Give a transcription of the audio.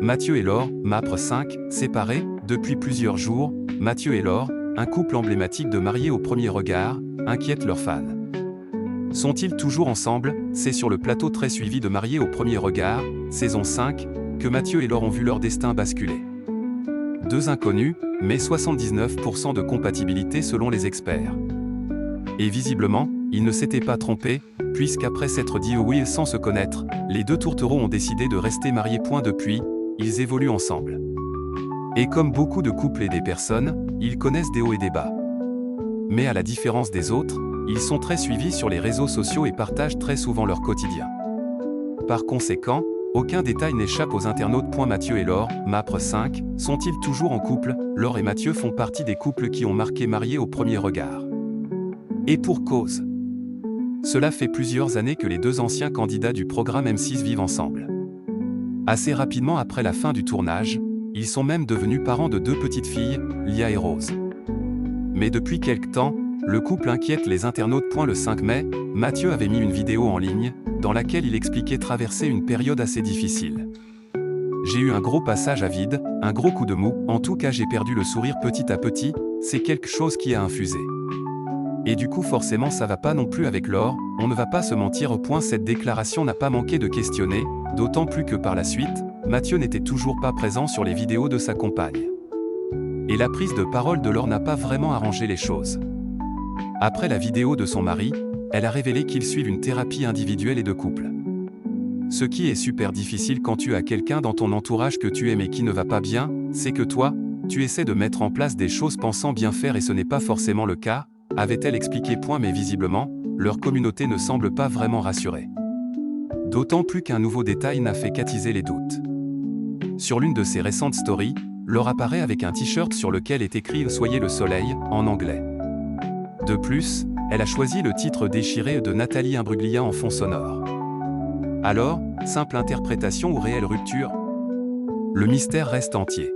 Mathieu et Laure, Mapre 5, séparés, depuis plusieurs jours, Mathieu et Laure, un couple emblématique de mariés au premier regard, inquiètent leurs fans. Sont-ils toujours ensemble? C'est sur le plateau très suivi de Mariés au premier regard, saison 5, que Mathieu et Laure ont vu leur destin basculer. Deux inconnus, mais 79% de compatibilité selon les experts. Et visiblement, ils ne s'étaient pas trompés, puisqu'après s'être dit oui sans se connaître, les deux tourtereaux ont décidé de rester mariés. Depuis, ils évoluent ensemble. Et comme beaucoup de couples et des personnes, ils connaissent des hauts et des bas. Mais à la différence des autres, ils sont très suivis sur les réseaux sociaux et partagent très souvent leur quotidien. Par conséquent, aucun détail n'échappe aux internautes. Mathieu et Laure, Mapre 5, sont-ils toujours en couple? Laure et Mathieu font partie des couples qui ont marqué Mariés au premier regard. Et pour cause. Cela fait plusieurs années que les deux anciens candidats du programme M6 vivent ensemble. Assez rapidement après la fin du tournage, ils sont même devenus parents de deux petites filles, Lia et Rose. Mais depuis quelque temps, le couple inquiète les internautes. Le 5 mai, Mathieu avait mis une vidéo en ligne, dans laquelle il expliquait traverser une période assez difficile. J'ai eu un gros passage à vide, un gros coup de mou, en tout cas j'ai perdu le sourire petit à petit, c'est quelque chose qui a infusé. Et du coup forcément ça va pas non plus avec Laure, on ne va pas se mentir. Cette déclaration n'a pas manqué de questionner, d'autant plus que par la suite, Mathieu n'était toujours pas présent sur les vidéos de sa compagne. Et la prise de parole de Laure n'a pas vraiment arrangé les choses. Après la vidéo de son mari, elle a révélé qu'ils suivent une thérapie individuelle et de couple. Ce qui est super difficile quand tu as quelqu'un dans ton entourage que tu aimes et qui ne va pas bien, c'est que toi, tu essaies de mettre en place des choses pensant bien faire et ce n'est pas forcément le cas, avait-elle expliqué. Mais visiblement, leur communauté ne semble pas vraiment rassurée. D'autant plus qu'un nouveau détail n'a fait qu'attiser les doutes. Sur l'une de ses récentes stories, Laure apparaît avec un t-shirt sur lequel est écrit « Soyez le soleil » en anglais. De plus, elle a choisi le titre déchiré de Nathalie Imbruglia en fond sonore. Alors, simple interprétation ou réelle rupture? Le mystère reste entier.